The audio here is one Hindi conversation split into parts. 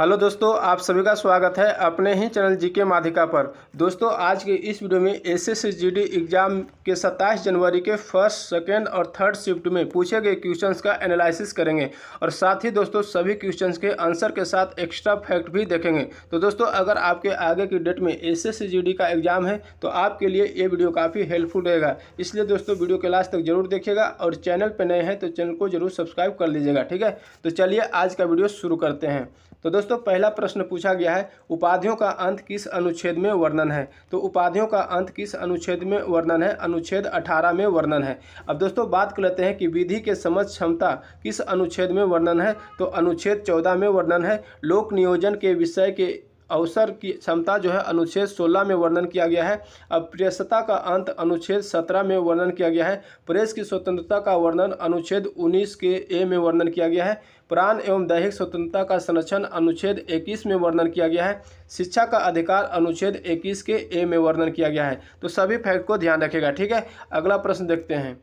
हेलो दोस्तों, आप सभी का स्वागत है अपने ही चैनल जीके माध्यिका पर। दोस्तों, आज के इस वीडियो में एसएससी एग्जाम के 27 जनवरी के फर्स्ट, सेकेंड और थर्ड शिफ्ट में पूछे गए क्वेश्चंस का एनालिसिस करेंगे और साथ ही दोस्तों सभी क्वेश्चंस के आंसर के साथ एक्स्ट्रा फैक्ट भी देखेंगे। तो दोस्तों, अगर आपके आगे की डेट में एसएससी का एग्जाम है तो आपके लिए ये वीडियो काफ़ी हेल्पफुल रहेगा। इसलिए दोस्तों वीडियो के लास्ट तक जरूर देखिएगा और चैनल पर नए हैं तो चैनल को जरूर सब्सक्राइब कर लीजिएगा। ठीक है, तो चलिए आज का वीडियो शुरू करते हैं। तो दोस्तों, पहला प्रश्न पूछा गया है, उपाधियों का अंत किस अनुच्छेद में वर्णन है। तो उपाधियों का अंत किस अनुच्छेद में वर्णन है? अनुच्छेद 18 में वर्णन है। अब दोस्तों बात कर लेते हैं कि विधि के समझ क्षमता किस अनुच्छेद में वर्णन है। तो अनुच्छेद 14 में वर्णन है। लोक नियोजन के विषय के अवसर की क्षमता जो है अनुच्छेद 16 में वर्णन किया गया है। अब प्रेसता का अंत अनुच्छेद 17 में वर्णन किया गया है। प्रेस की स्वतंत्रता का वर्णन अनुच्छेद 19 के ए में वर्णन किया गया है। प्राण एवं दैहिक स्वतंत्रता का संरक्षण अनुच्छेद 21 में वर्णन किया गया है। शिक्षा का अधिकार अनुच्छेद 21 के ए में वर्णन किया गया है। तो सभी फैक्ट को ध्यान रखिएगा। ठीक है, अगला प्रश्न देखते हैं।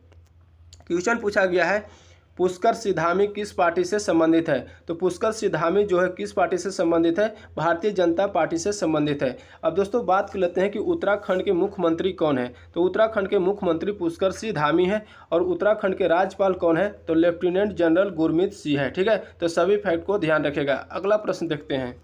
क्वेश्चन पूछा गया है, पुष्कर सिंघामी किस पार्टी से संबंधित है। तो पुष्कर सिंघामी जो है किस पार्टी से संबंधित है? भारतीय जनता पार्टी से संबंधित है। अब दोस्तों बात कर लेते हैं कि उत्तराखंड के मुख्यमंत्री कौन है। तो उत्तराखंड के मुख्यमंत्री पुष्कर सिंघामी है। और उत्तराखंड के राज्यपाल कौन है? तो लेफ्टिनेंट जनरल गुरमीत सिंह है। ठीक है, तो सभी फैक्ट को ध्यान रखेगा। अगला प्रश्न देखते हैं।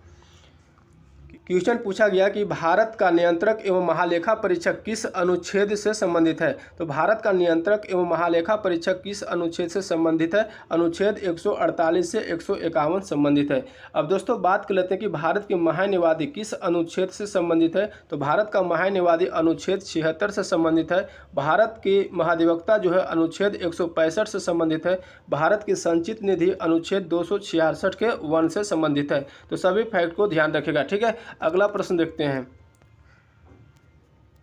क्वेश्चन पूछा गया कि भारत का नियंत्रक एवं महालेखा परीक्षक किस अनुच्छेद से संबंधित है। तो भारत का नियंत्रक एवं महालेखा परीक्षक किस अनुच्छेद से संबंधित है? अनुच्छेद 148 से 151 संबंधित है। अब दोस्तों बात कर लेते हैं कि भारत के महान्यायवादी किस अनुच्छेद से संबंधित है। तो भारत का महान्यायवादी अनुच्छेद 76 से संबंधित है। भारत के महाधिवक्ता जो है अनुच्छेद 165 से संबंधित है। भारत की संचित निधि अनुच्छेद 266 के 1 से संबंधित है। तो सभी फैक्ट को ध्यान रखेगा। ठीक है, अगला प्रश्न देखते हैं।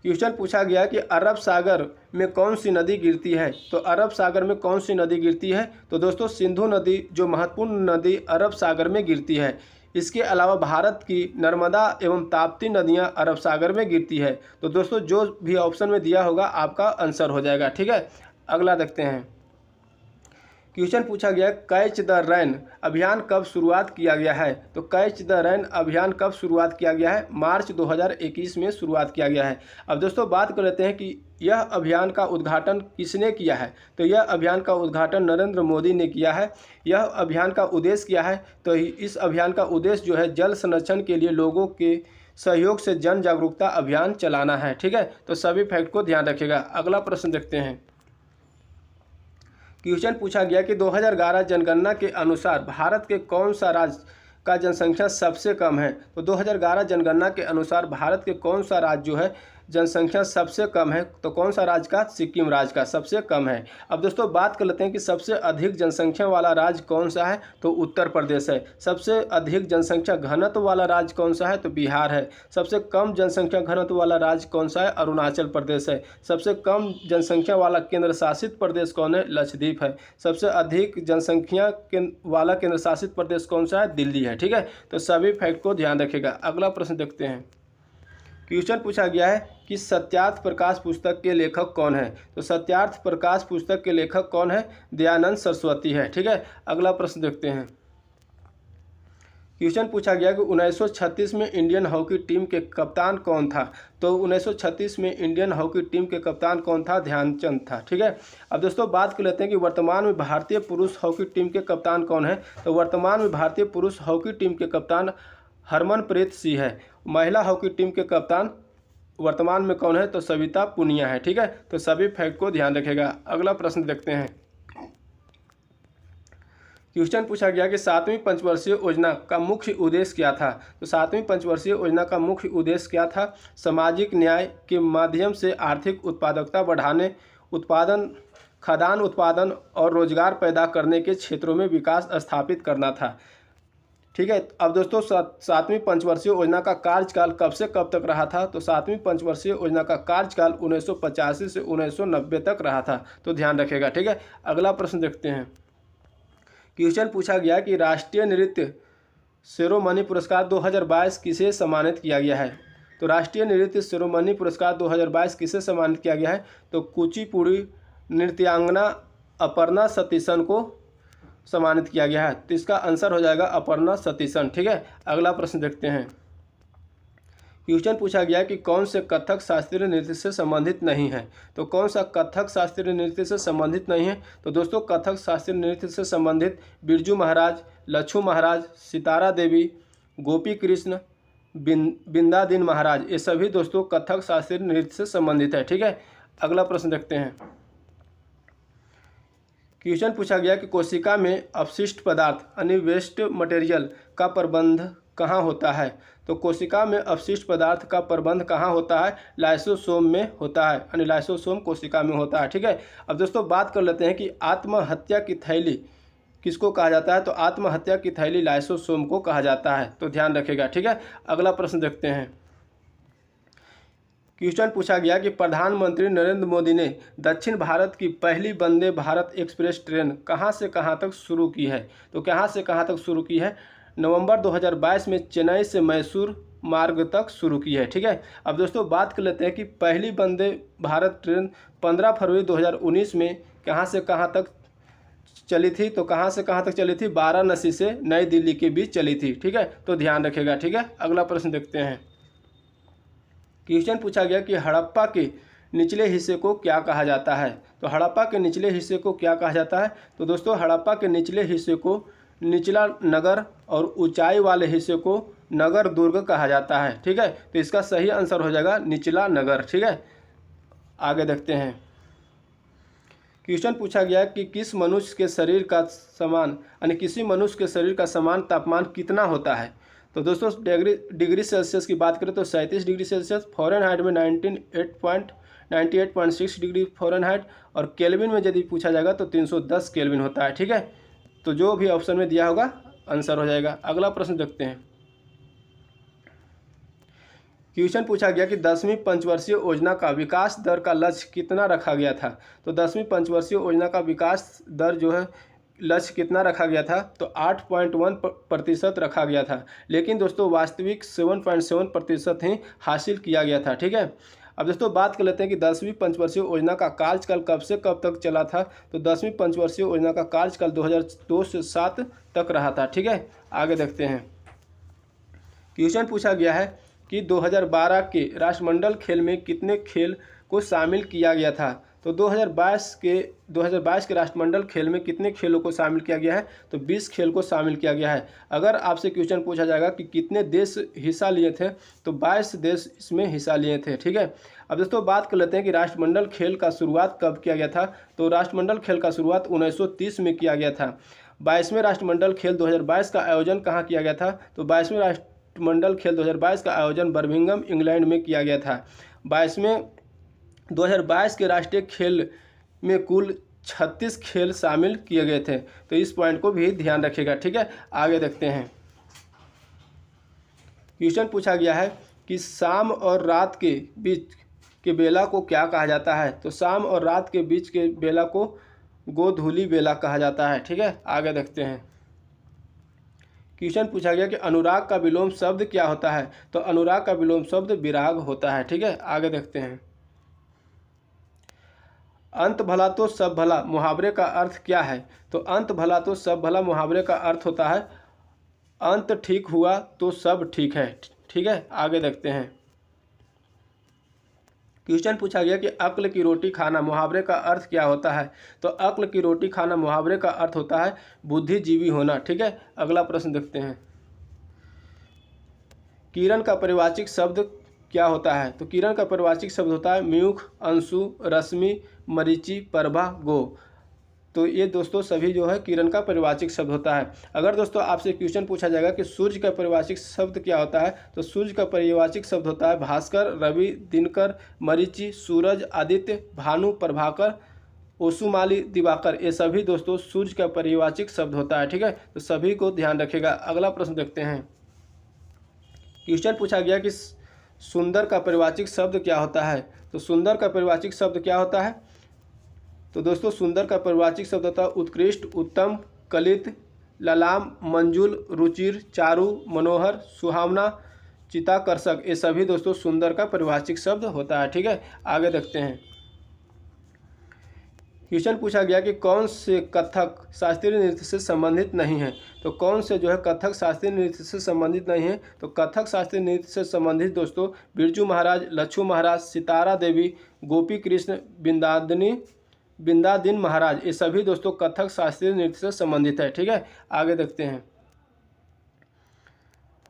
क्वेश्चन पूछा गया कि अरब सागर में कौन सी नदी गिरती है। तो अरब सागर में कौन सी नदी गिरती है? तो दोस्तों सिंधु नदी जो महत्वपूर्ण नदी अरब सागर में गिरती है। इसके अलावा भारत की नर्मदा एवं ताप्ती नदियां अरब सागर में गिरती है। तो दोस्तों जो भी ऑप्शन में दिया होगा आपका आंसर हो जाएगा। ठीक है, अगला देखते हैं। क्वेश्चन पूछा गया कैच द रैन अभियान कब शुरुआत किया गया है। तो कैच द रैन अभियान कब शुरुआत किया गया है? मार्च 2021 में शुरुआत किया गया है। अब दोस्तों बात कर लेते हैं कि यह अभियान का उद्घाटन किसने किया है। तो यह अभियान का उद्घाटन नरेंद्र मोदी ने किया है। यह अभियान का उद्देश्य क्या है? तो इस अभियान का उद्देश्य जो है जल संरक्षण के लिए लोगों के सहयोग से जन जागरूकता अभियान चलाना है। ठीक है, तो सभी फैक्ट को ध्यान रखिएगा। अगला प्रश्न देखते हैं। क्वेश्चन पूछा गया कि 2011 जनगणना के अनुसार भारत के कौन सा राज्य का जनसंख्या सबसे कम है। तो 2011 जनगणना के अनुसार भारत के कौन सा राज्य जो है जनसंख्या सबसे कम है। तो कौन सा राज्य का? सिक्किम राज्य का सबसे कम है। अब दोस्तों बात कर लेते हैं कि सबसे अधिक जनसंख्या वाला राज्य कौन सा है। तो उत्तर प्रदेश है। सबसे अधिक जनसंख्या घनत्व वाला राज्य कौन सा है? तो बिहार है। सबसे कम जनसंख्या घनत्व वाला राज्य कौन सा है? अरुणाचल प्रदेश है। सबसे कम जनसंख्या वाला केंद्र शासित प्रदेश कौन है? लक्षद्वीप है। सबसे अधिक जनसंख्या वाला केंद्र शासित प्रदेश कौन सा है? दिल्ली है। ठीक है, तो सभी फैक्ट को ध्यान रखेगा। अगला प्रश्न देखते हैं। क्वेश्चन पूछा गया है कि सत्यार्थ प्रकाश पुस्तक के लेखक कौन है। तो सत्यार्थ प्रकाश पुस्तक के लेखक कौन है? दयानंद सरस्वती है। ठीक है, अगला प्रश्न देखते हैं। क्वेश्चन पूछा गया कि 1936 में इंडियन हॉकी टीम के कप्तान कौन था। तो 1936 में इंडियन हॉकी टीम के कप्तान कौन था? ध्यानचंद था। ठीक है, अब दोस्तों बात कर लेते हैं कि वर्तमान में भारतीय पुरुष हॉकी टीम के कप्तान कौन है। तो वर्तमान में भारतीय पुरुष हॉकी टीम के कप्तान हरमनप्रीत सिंह है। महिला हॉकी टीम के कप्तान वर्तमान में कौन है? तो सविता पुनिया है। ठीक है, तो सभी फैक्ट को ध्यान रखेगा। अगला प्रश्न देखते हैं। क्वेश्चन पूछा गया कि 7वीं पंचवर्षीय योजना का मुख्य उद्देश्य क्या था। तो 7वीं पंचवर्षीय योजना का मुख्य उद्देश्य क्या था? सामाजिक न्याय के माध्यम से आर्थिक उत्पादकता बढ़ाने, खाद्यान्न उत्पादन और रोजगार पैदा करने के क्षेत्रों में विकास स्थापित करना था। ठीक है, अब दोस्तों 7वीं पंचवर्षीय योजना का कार्यकाल कब से कब तक रहा था। तो 7वीं पंचवर्षीय योजना का कार्यकाल 1985 से 1990 तक रहा था। तो ध्यान रखेगा। ठीक है, अगला प्रश्न देखते हैं। क्वेश्चन पूछा गया कि राष्ट्रीय नृत्य शिरोमणि पुरस्कार 2022 किसे सम्मानित किया गया है। तो राष्ट्रीय नृत्य शिरोमणि पुरस्कार 2022 किसे सम्मानित किया गया है? तो कुचिपुड़ी नृत्यांगना अपर्णा सतीशन को सम्मानित किया गया है? तो इसका आंसर हो जाएगा अपर्णा सतीशन। ठीक है, अगला प्रश्न देखते हैं। क्वेश्चन पूछा गया कि कौन से कथक शास्त्रीय नृत्य से संबंधित नहीं है? तो कौन सा कथक शास्त्रीय नृत्य से संबंधित नहीं है? तो दोस्तों कथक शास्त्रीय नृत्य से संबंधित बिरजू महाराज, लच्छू महाराज, सितारा देवी, गोपी कृष्ण, बिंदादीन महाराज, ये सभी दोस्तों कथक शास्त्रीय नृत्य से संबंधित है। ठीक है, अगला प्रश्न देखते हैं। क्वेश्चन पूछा गया कि कोशिका में अपशिष्ट पदार्थ यानी वेस्ट मटेरियल का प्रबंध कहाँ होता है? तो कोशिका में अपशिष्ट पदार्थ का प्रबंध कहाँ होता है? लाइसोसोम में होता है, यानी लाइसोसोम कोशिका में होता है। ठीक है, अब दोस्तों बात कर लेते हैं कि आत्महत्या की थैली किसको कहा जाता है? तो आत्महत्या की थैली लाइसोसोम को कहा जाता है, तो ध्यान रखिएगा। ठीक है, अगला प्रश्न देखते हैं। क्वेश्चन पूछा गया कि प्रधानमंत्री नरेंद्र मोदी ने दक्षिण भारत की पहली वंदे भारत एक्सप्रेस ट्रेन कहां से कहां तक शुरू की है? तो कहां से कहां तक शुरू की है? नवंबर 2022 में चेन्नई से मैसूर मार्ग तक शुरू की है। ठीक है, अब दोस्तों बात कर लेते हैं कि पहली वंदे भारत ट्रेन 15 फरवरी 2019 में कहां से कहां तक चली थी? तो कहां से कहां तक चली थी? वाराणसी से नई दिल्ली के बीच चली थी। ठीक है, तो ध्यान रखिएगा। ठीक है, अगला प्रश्न देखते हैं। क्वेश्चन पूछा गया कि हड़प्पा के निचले हिस्से को क्या कहा जाता है? तो हड़प्पा के निचले हिस्से को क्या कहा जाता है? तो दोस्तों हड़प्पा के निचले हिस्से को निचला नगर और ऊंचाई वाले हिस्से को नगर दुर्ग कहा जाता है। ठीक है, तो इसका सही आंसर हो जाएगा निचला नगर। ठीक है, आगे देखते हैं। क्वेश्चन पूछा गया कि किस मनुष्य के शरीर का समान यानी किसी मनुष्य के शरीर का समान तापमान कितना होता है? तो दोस्तों डिग्री सेल्सियस की बात करें तो 37 डिग्री सेल्सियस, फ़ारेनहाइट में 98.6 डिग्री फ़ारेनहाइट, और केल्विन में यदि पूछा जाएगा तो 310 केल्विन होता है। ठीक है, तो जो भी ऑप्शन में दिया होगा आंसर हो जाएगा। अगला प्रश्न देखते हैं। क्वेश्चन पूछा गया कि 10वीं पंचवर्षीय योजना का विकास दर का लक्ष्य कितना रखा गया था? तो 10वीं पंचवर्षीय योजना का विकास दर जो है लक्ष्य कितना रखा गया था? तो 8.1% रखा गया था, लेकिन दोस्तों वास्तविक 7.7% ही हासिल किया गया था। ठीक है, अब दोस्तों बात कर लेते हैं कि 10वीं पंचवर्षीय योजना का कार्यकाल कब से कब तक चला था? तो 10वीं पंचवर्षीय योजना का कार्यकाल 2002 से 7 तक रहा था। ठीक है, आगे देखते हैं। क्वेश्चन पूछा गया है कि 2012 के राष्ट्रमंडल खेल में कितने खेल को शामिल किया गया था? तो 2022 के राष्ट्रमंडल खेल में कितने खेलों को शामिल किया गया है? तो 20 खेल को शामिल किया गया है। अगर आपसे क्वेश्चन पूछा जाएगा कि कितने देश हिस्सा लिए थे, तो 22 देश इसमें हिस्सा लिए थे। ठीक है, अब दोस्तों बात कर लेते हैं कि राष्ट्रमंडल खेल का शुरुआत कब किया गया था? तो राष्ट्रमंडल खेल का शुरुआत 1930 में किया गया था। 22वें राष्ट्रमंडल खेल 2022 का आयोजन कहाँ किया गया था? तो 22वें राष्ट्रमंडल खेल 2022 का आयोजन बर्मिंघम इंग्लैंड में किया गया था। 2022 के राष्ट्रीय खेल में कुल 36 खेल शामिल किए गए थे, तो इस पॉइंट को भी ध्यान रखिएगा। ठीक है, आगे देखते हैं। क्वेश्चन पूछा गया है कि शाम और रात के बीच के बेला को क्या कहा जाता है? तो शाम और रात के बीच के बेला को गोधूली बेला कहा जाता है। ठीक है, आगे देखते हैं। क्वेश्चन पूछा गया कि अनुराग का विलोम शब्द क्या होता है? तो अनुराग का विलोम शब्द विराग होता है। ठीक है, आगे देखते हैं। अंत भला तो सब भला मुहावरे का अर्थ क्या है? तो अंत भला तो सब भला मुहावरे का अर्थ होता है अंत ठीक हुआ तो सब ठीक है। ठीक है, आगे देखते हैं। क्वेश्चन पूछा गया कि अक्ल की रोटी खाना मुहावरे का अर्थ क्या होता है? तो अक्ल की रोटी खाना मुहावरे का अर्थ होता है बुद्धिजीवी होना। ठीक है, अगला प्रश्न देखते हैं। किरण का परिवाचिक शब्द क्या होता है? तो किरण का परिवाचिक शब्द होता है म्यूख, अंशु, रश्मि, मरीचि, प्रभा, गो। तो ये दोस्तों सभी जो है किरण का परिवाचिक शब्द होता है। अगर दोस्तों आपसे क्वेश्चन पूछा जाएगा कि सूर्य का परिवाचिक शब्द क्या होता है? तो सूर्य का परिवाचिक शब्द होता है भास्कर, रवि, दिनकर, मरीचि, सूरज, आदित्य, भानु, प्रभाकर, ओसुमाली, दिवाकर। ये सभी दोस्तों सूर्य का परिवाचिक शब्द होता है। ठीक है, तो सभी को ध्यान रखिएगा। अगला प्रश्न देखते हैं। क्वेश्चन पूछा गया कि सुंदर का परिवाचिक शब्द क्या होता है? तो सुंदर का परिवाचिक शब्द क्या होता है? तो दोस्तों सुंदर का परिवाचिक शब्द होता है उत्कृष्ट, उत्तम, कलित, ललाम, मंजुल, रुचिर, चारु, मनोहर, सुहावना, चिताकर्षक। ये सभी दोस्तों सुंदर का परिभाषिक शब्द होता है। ठीक है, आगे देखते हैं। क्वेश्चन पूछा गया कि कौन से कथक शास्त्रीय नृत्य से संबंधित नहीं है। तो कौन से जो है कथक शास्त्रीय नृत्य से संबंधित नहीं है। तो कथक शास्त्रीय नृत्य से संबंधित दोस्तों बिरजू महाराज, लच्छू महाराज, सितारा देवी, गोपी कृष्ण, बिंदादिन महाराज, ये सभी दोस्तों कथक शास्त्रीय नृत्य से संबंधित है। ठीक है, आगे देखते हैं।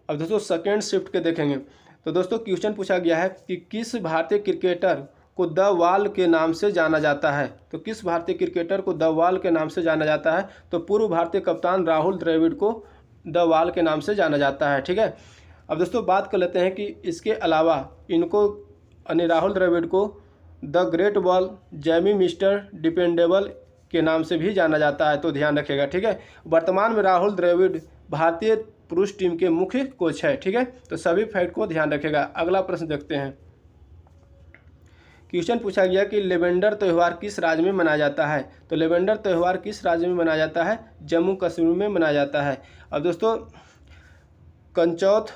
अब दोस्तों सेकेंड शिफ्ट के देखेंगे। तो दोस्तों क्वेश्चन पूछा गया है कि किस भारतीय क्रिकेटर को द वॉल के नाम से जाना जाता है। तो किस भारतीय क्रिकेटर को द वॉल के नाम से जाना जाता है। तो पूर्व भारतीय कप्तान राहुल द्रविड़ को द वॉल के नाम से जाना जाता है। ठीक है, अब दोस्तों बात कर लेते हैं कि इसके अलावा इनको यानी राहुल द्रविड़ को the great wall, Jammy mister dependable के नाम से भी जाना जाता है, तो ध्यान रखिएगा। ठीक है, वर्तमान में राहुल द्रविड़ भारतीय पुरुष टीम के मुख्य कोच है। ठीक है, तो सभी फैक्ट को ध्यान रखिएगा। अगला प्रश्न देखते हैं। क्वेश्चन पूछा गया कि लेवेंडर त्यौहार किस राज्य में मनाया जाता है। तो लेवेंडर त्यौहार किस राज्य में मनाया जाता है। जम्मू कश्मीर में मनाया जाता है। अब दोस्तों कंचौथ,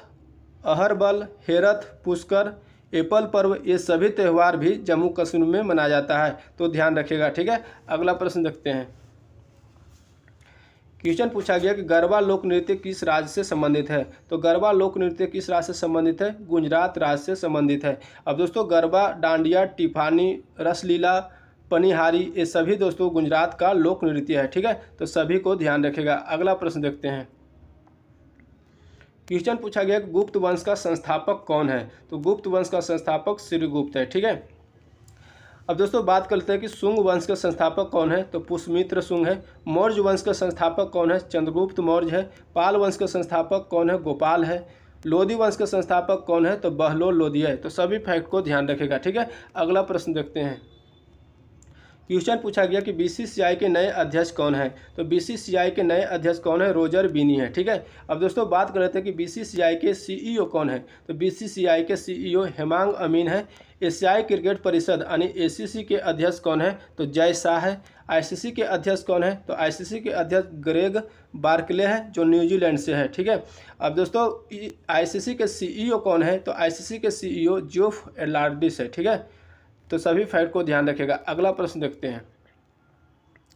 अहरबल, हेरथ, पुष्कर, एपल पर्व, ये सभी त्यौहार भी जम्मू कश्मीर में मनाया जाता है, तो ध्यान रखिएगा। ठीक है, अगला प्रश्न देखते हैं। क्वेश्चन पूछा गया कि गरबा लोक नृत्य किस राज्य से संबंधित है। तो गरबा लोक नृत्य किस राज्य से संबंधित है। गुजरात राज्य से संबंधित है। अब दोस्तों गरबा, डांडिया, टिफानी, रसलीला, पनिहारी, ये सभी दोस्तों गुजरात का लोक नृत्य है। ठीक है, तो सभी को ध्यान रखिएगा। अगला प्रश्न देखते हैं। क्वेश्चन पूछा गया कि गुप्त वंश का संस्थापक कौन है। तो गुप्त वंश का संस्थापक श्रीगुप्त है। ठीक है, अब दोस्तों बात करते हैं कि शुंग वंश के संस्थापक कौन है। तो पुष्यमित्र शुंग है। मौर्य वंश के संस्थापक कौन है। चंद्रगुप्त मौर्य है। पाल वंश के संस्थापक कौन है। गोपाल है। लोधी वंश के संस्थापक कौन है। तो बहलोल लोधी है। तो सभी फैक्ट को ध्यान रखिएगा। ठीक है, अगला प्रश्न देखते हैं। क्वेश्चन पूछा गया कि बीसीसीआई के नए अध्यक्ष कौन है। तो बीसीसीआई के नए अध्यक्ष कौन है। रोजर बिनी है। ठीक है, अब दोस्तों बात कर लेते हैं कि बीसीसीआई के सीईओ कौन है। तो बीसीसीआई के सीईओ हेमांग अमीन है। एशियाई क्रिकेट परिषद यानी एसीसी के अध्यक्ष कौन है। तो जय शाह है। आईसीसी के अध्यक्ष कौन है। तो आईसीसी के अध्यक्ष ग्रेग बार्कले है, जो न्यूजीलैंड से है। ठीक है, अब दोस्तों आईसीसी के सीईओ कौन है। तो आईसीसी के सीईओ जोफ एलार्डिस है। ठीक है, तो सभी फैक्ट को ध्यान रखिएगा। अगला प्रश्न देखते हैं।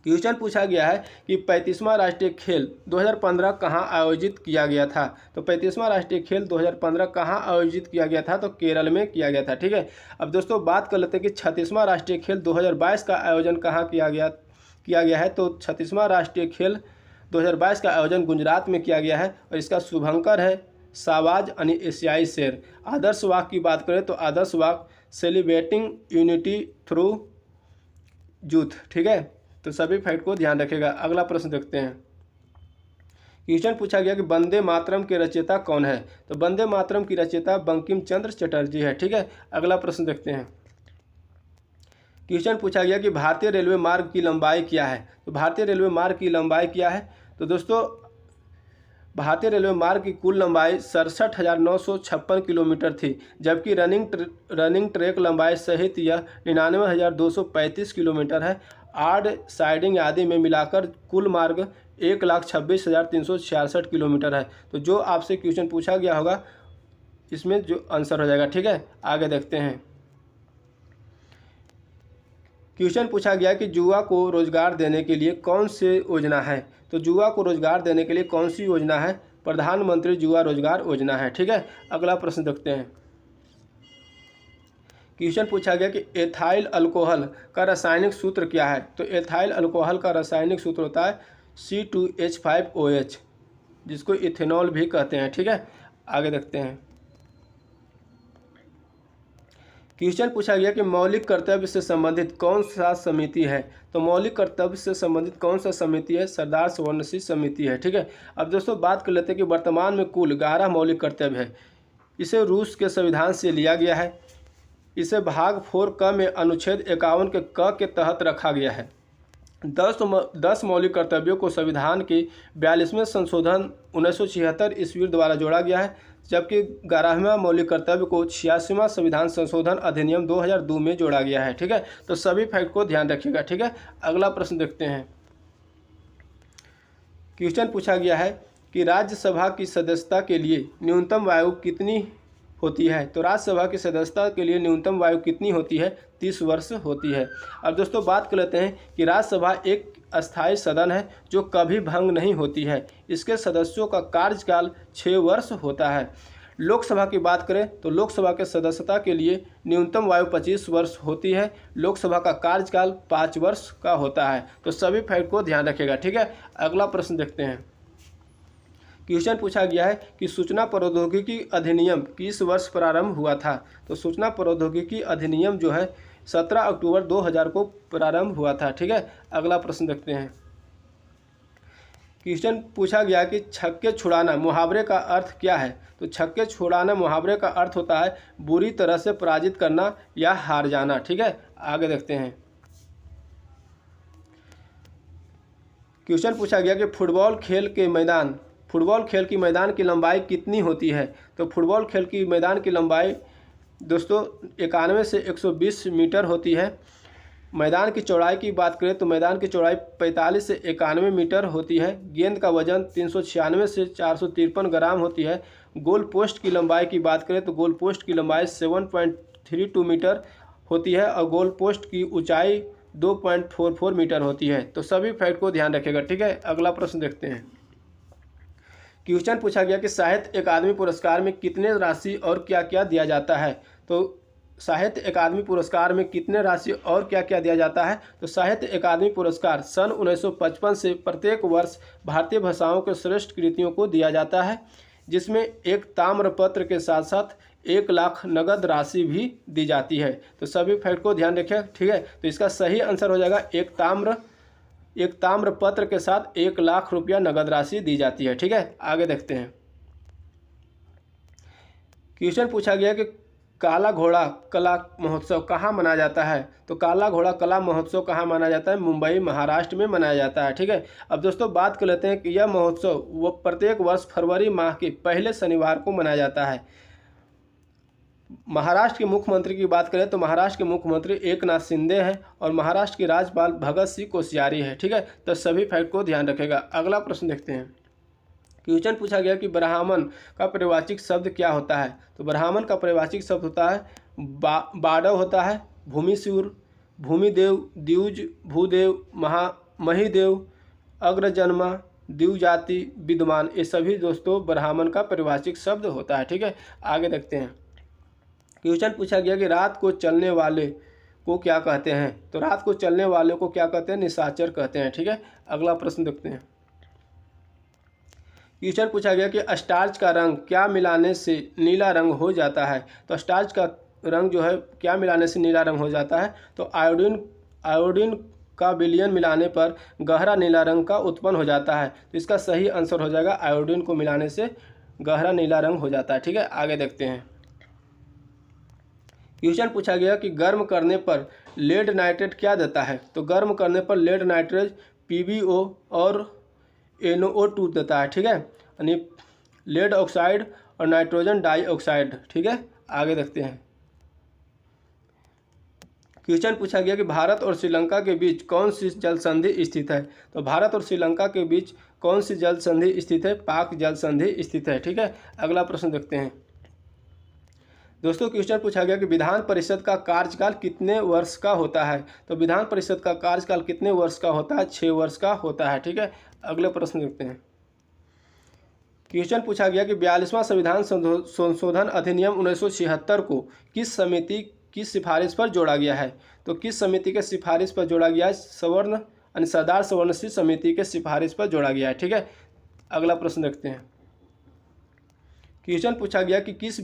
क्वेश्चन पूछा गया है कि 35वां राष्ट्रीय खेल 2015 कहाँ आयोजित किया गया था। तो 35वां राष्ट्रीय खेल 2015 कहाँ आयोजित किया गया था। तो केरल में किया गया था। ठीक है, अब दोस्तों बात कर लेते हैं कि 36वां राष्ट्रीय खेल 2022 का आयोजन कहाँ किया गया है। तो 36वां राष्ट्रीय खेल 2022 का आयोजन गुजरात में किया गया है और इसका शुभंकर है सावाज यानी एशियाई शेर। आदर्श वाक्य की बात करें तो आदर्श वाक्य सेलिब्रेटिंग यूनिटी थ्रू यूथ। ठीक है, तो सभी फैक्ट को ध्यान रखिएगा। अगला प्रश्न देखते हैं। क्वेश्चन पूछा गया कि वंदे मातरम के रचयिता कौन है। तो वंदे मातरम की रचयिता बंकिम चंद्र चटर्जी है। ठीक है, अगला प्रश्न देखते हैं। क्वेश्चन पूछा गया कि भारतीय रेलवे मार्ग की लंबाई क्या है। तो भारतीय रेलवे मार्ग की लंबाई क्या है। तो दोस्तों भारतीय रेलवे मार्ग की कुल लंबाई 67,956 किलोमीटर थी, जबकि रनिंग ट्रैक लंबाई सहित यह 99,235 किलोमीटर है। आड साइडिंग आदि में मिलाकर कुल मार्ग 1,26,366 किलोमीटर है। तो जो आपसे क्वेश्चन पूछा गया होगा इसमें जो आंसर हो जाएगा। ठीक है, आगे देखते हैं। क्वेश्चन पूछा गया कि युवा को रोजगार देने के लिए कौन सी योजना है। तो युवा को रोजगार देने के लिए कौन सी योजना है। प्रधानमंत्री युवा रोजगार योजना है। ठीक है, अगला प्रश्न देखते हैं। क्वेश्चन पूछा गया कि एथाइल अल्कोहल का रासायनिक सूत्र क्या है। तो एथाइल अल्कोहल का रासायनिक सूत्र होता है C2H5OH, जिसको इथेनॉल भी कहते हैं। ठीक है, आगे देखते हैं। क्वेश्चन पूछा गया कि मौलिक कर्तव्य से संबंधित कौन सा समिति है। तो मौलिक कर्तव्य से संबंधित कौन सा समिति है। सरदार सुवर्णसिंह समिति है। ठीक है, अब दोस्तों बात कर लेते हैं कि वर्तमान में कुल 11 मौलिक कर्तव्य है। इसे रूस के संविधान से लिया गया है। इसे भाग 4 क में अनुच्छेद 51 के क के तहत रखा गया है। 10 मौलिक कर्तव्यों को संविधान के 42वें संशोधन 1976 ईस्वी द्वारा जोड़ा गया है, जबकि 11वां मौलिक कर्तव्य को 86वां संविधान संशोधन अधिनियम 2002 में जोड़ा गया है। ठीक है, तो सभी फैक्ट को ध्यान रखिएगा। ठीक है, अगला प्रश्न देखते हैं। क्वेश्चन पूछा गया है कि राज्यसभा की सदस्यता के लिए न्यूनतम आयु कितनी होती है। तो राज्यसभा की सदस्यता के लिए न्यूनतम आयु कितनी होती है? 30 वर्ष होती है। अब दोस्तों बात कर लेते हैं कि राज्यसभा एक अस्थायी सदन है जो कभी भंग नहीं होती है। इसके सदस्यों का कार्यकाल 6 वर्ष होता है। लोकसभा की बात करें तो लोकसभा के सदस्यता के लिए न्यूनतम आयु 25 वर्ष होती है। लोकसभा का कार्यकाल 5 वर्ष का होता है। तो सभी फैक्ट को ध्यान रखिएगा, ठीक है। अगला प्रश्न देखते हैं। क्वेश्चन पूछा गया है कि सूचना प्रौद्योगिकी अधिनियम किस वर्ष प्रारंभ हुआ था? तो सूचना प्रौद्योगिकी अधिनियम जो है 17 अक्टूबर 2000 को प्रारंभ हुआ था, ठीक है। अगला प्रश्न देखते हैं। क्वेश्चन पूछा गया कि छक्के छुड़ाना मुहावरे का अर्थ क्या है? तो छक्के छुड़ाना मुहावरे का अर्थ होता है बुरी तरह से पराजित करना या हार जाना, ठीक है। आगे देखते हैं। क्वेश्चन पूछा गया कि फुटबॉल खेल की मैदान की लंबाई कितनी होती है? तो फुटबॉल खेल की मैदान की लंबाई दोस्तों 91 से 120 मीटर होती है। मैदान की चौड़ाई की बात करें तो मैदान की चौड़ाई 45 से 91 मीटर होती है। गेंद का वजन 396 से 453 ग्राम होती है। गोल पोस्ट की लंबाई की बात करें तो गोल पोस्ट की लंबाई 7.32 मीटर होती है और गोल पोस्ट की ऊंचाई 2.44 मीटर होती है। तो सभी फैक्ट को ध्यान रखिएगा, ठीक है। अगला प्रश्न देखते हैं। क्वेश्चन पूछा गया कि साहित्य अकादमी पुरस्कार में कितने राशि और क्या क्या दिया जाता है? तो साहित्य अकादमी पुरस्कार में कितने राशि और क्या क्या दिया जाता है? तो साहित्य अकादमी पुरस्कार सन 1955 से प्रत्येक वर्ष भारतीय भाषाओं के श्रेष्ठ कृतियों को दिया जाता है, जिसमें एक ताम्रपत्र के साथ साथ 1 लाख नगद राशि भी दी जाती है। तो सभी फैक्ट को ध्यान रखें, ठीक है। तो इसका सही आंसर हो जाएगा एक ताम्रपत्र के साथ 1 लाख रुपया नगद राशि दी जाती है, ठीक है। आगे देखते हैं। क्वेश्चन पूछा गया कि काला घोड़ा कला महोत्सव कहाँ मनाया जाता है? तो काला घोड़ा कला महोत्सव कहाँ मनाया जाता है? मुंबई महाराष्ट्र में मनाया जाता है, ठीक है। अब दोस्तों बात कर लेते हैं कि यह महोत्सव वो प्रत्येक वर्ष फरवरी माह के पहले शनिवार को मनाया जाता है। महाराष्ट्र के मुख्यमंत्री की बात करें तो महाराष्ट्र के मुख्यमंत्री एकनाथ शिंदे हैं और महाराष्ट्र के राज्यपाल भगत सिंह कोश्यारी है, ठीक है। तो सभी फैक्ट को ध्यान रखेगा। अगला प्रश्न देखते हैं। क्वेश्चन पूछा गया कि ब्राह्मण का परिवाचिक शब्द क्या होता है? तो ब्राह्मण का परिवाचिक शब्द होता है बाडव होता है, भूमिसूर, भूमिदेव, द्विज, भूदेव, महिदेव, अग्रजन्मा, द्विजाति, विद्वान। ये सभी दोस्तों ब्राह्मण का परिभाषिक शब्द होता है, ठीक है। आगे देखते हैं। क्वेश्चन पूछा गया कि रात को चलने वाले को क्या कहते हैं? तो रात को चलने वाले को क्या कहते हैं? निशाचर कहते हैं, ठीक है। अगला प्रश्न देखते हैं। क्वेश्चन पूछा गया कि स्टार्च का रंग क्या मिलाने से नीला रंग हो जाता है? तो स्टार्च का रंग जो है क्या मिलाने से नीला रंग हो जाता है? तो आयोडीन का विलयन मिलाने पर गहरा नीला रंग का उत्पन्न हो जाता है। तो इसका सही आंसर हो जाएगा आयोडीन को मिलाने से गहरा नीला रंग हो जाता है, ठीक है। आगे देखते हैं। क्वेश्चन पूछा गया कि गर्म करने पर लेड नाइट्रेट क्या देता है? तो गर्म करने पर लेड नाइट्रेट PbO और NO2 देता है, ठीक है। यानी लेड ऑक्साइड और नाइट्रोजन डाइऑक्साइड, ठीक है। आगे देखते हैं। क्वेश्चन पूछा गया कि भारत और श्रीलंका के बीच कौन सी जल संधि स्थित है? तो भारत और श्रीलंका के बीच कौन सी जल संधि स्थित है? पाक जल संधि स्थित है, ठीक है। अगला प्रश्न देखते हैं। दोस्तों क्वेश्चन पूछा गया कि विधान परिषद का कार्यकाल कितने वर्ष का होता है? तो विधान परिषद का कार्यकाल कितने वर्ष का होता है? 6 वर्ष का होता है, ठीक है। अगले प्रश्न देखते हैं। क्वेश्चन पूछा गया कि 42वां संविधान संशोधन अधिनियम 1976 को किस समिति की सिफारिश पर जोड़ा गया है? तो किस समिति के सिफारिश पर जोड़ा गया है? सवर्ण यानी सरदार सवर्णशील समिति के सिफारिश पर जोड़ा गया है, ठीक है। अगला प्रश्न देखते हैं। क्वेश्चन पूछा गया कि किसी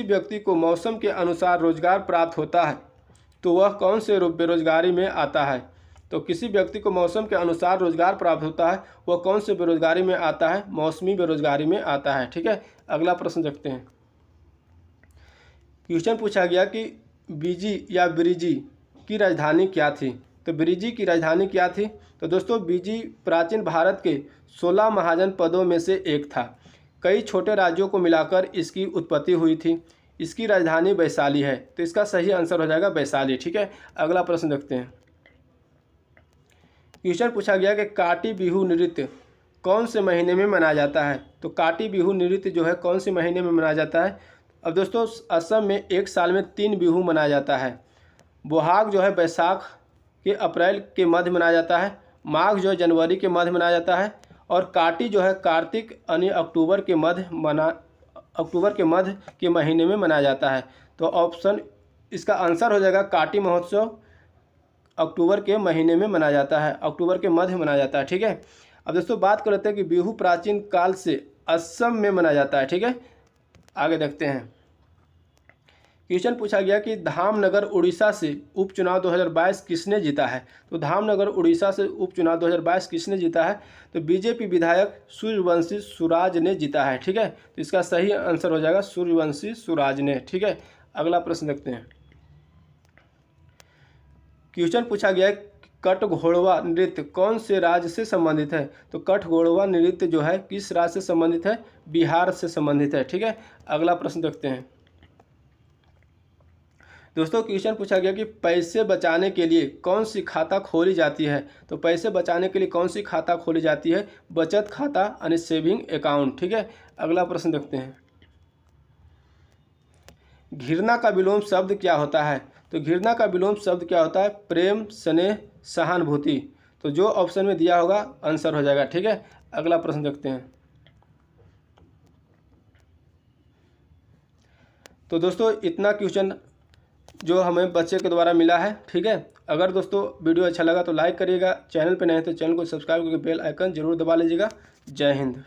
व्यक्ति को मौसम के अनुसार रोजगार प्राप्त होता है तो वह कौन से बेरोजगारी में आता है? तो किसी व्यक्ति को मौसम के अनुसार रोजगार प्राप्त होता है वह कौन से बेरोजगारी में आता है? मौसमी बेरोजगारी में आता है, ठीक है। अगला प्रश्न देखते हैं। क्वेश्चन पूछा गया कि बीजी या ब्रिजी की राजधानी क्या थी? तो ब्रिजी की राजधानी क्या थी? तो दोस्तों बीजी प्राचीन भारत के 16 महाजनपदों में से एक था। कई छोटे राज्यों को मिलाकर इसकी उत्पत्ति हुई थी। इसकी राजधानी वैशाली है। तो इसका सही आंसर हो जाएगा वैशाली, ठीक है। अगला प्रश्न देखते हैं। क्वेश्चन पूछा गया कि काटी बिहू नृत्य कौन से महीने में मनाया जाता है? तो काटी बिहू नृत्य जो है कौन से महीने में मनाया जाता है? अब दोस्तों असम में एक साल में 3 बिहू मनाया जाता है। बोहाग जो है बैसाख के अप्रैल के मध्य मनाया जाता है। माघ जो है जनवरी के मध्य मनाया जाता है। और काटी जो है कार्तिक यानी अक्टूबर के मध्य के महीने में मनाया जाता है। तो ऑप्शन इसका आंसर हो जाएगा काटी महोत्सव अक्टूबर के महीने में मनाया जाता है, अक्टूबर के मध्य मनाया जाता है। ठीक है। अब दोस्तों बात कर लेते हैं कि बिहू प्राचीन काल से असम में मनाया जाता है। ठीक है, आगे देखते हैं। क्वेश्चन पूछा गया कि धामनगर उड़ीसा से उपचुनाव 2022 किसने जीता है? तो धामनगर उड़ीसा से उपचुनाव 2022 किसने जीता है? तो बीजेपी विधायक सूर्यवंशी सुराज ने जीता है। ठीक है, तो इसका सही आंसर हो जाएगा सूर्यवंशी सुराज ने। ठीक है, अगला प्रश्न देखते हैं। क्वेश्चन पूछा गया है कटघोड़वा नृत्य कौन से राज्य से संबंधित है? तो कटघोड़वा नृत्य जो है किस राज्य से संबंधित है? बिहार से संबंधित है। ठीक है, अगला प्रश्न देखते हैं। दोस्तों क्वेश्चन पूछा गया कि पैसे बचाने के लिए कौन सी खाता खोली जाती है? तो पैसे बचाने के लिए कौन सी खाता खोली जाती है? बचत खाता यानी सेविंग अकाउंट। ठीक है, अगला प्रश्न देखते हैं। घृणा का विलोम शब्द क्या होता है? तो घृणा का विलोम शब्द क्या होता है? प्रेम, स्नेह, सहानुभूति। तो जो ऑप्शन में दिया होगा आंसर हो जाएगा। ठीक है, अगला प्रश्न देखते हैं। तो दोस्तों इतना क्वेश्चन जो हमें बच्चे के द्वारा मिला है। ठीक है, अगर दोस्तों वीडियो अच्छा लगा तो लाइक करिएगा, चैनल पर नए हैं तो चैनल को सब्सक्राइब करके बेल आइकन जरूर दबा लीजिएगा। जय हिंद।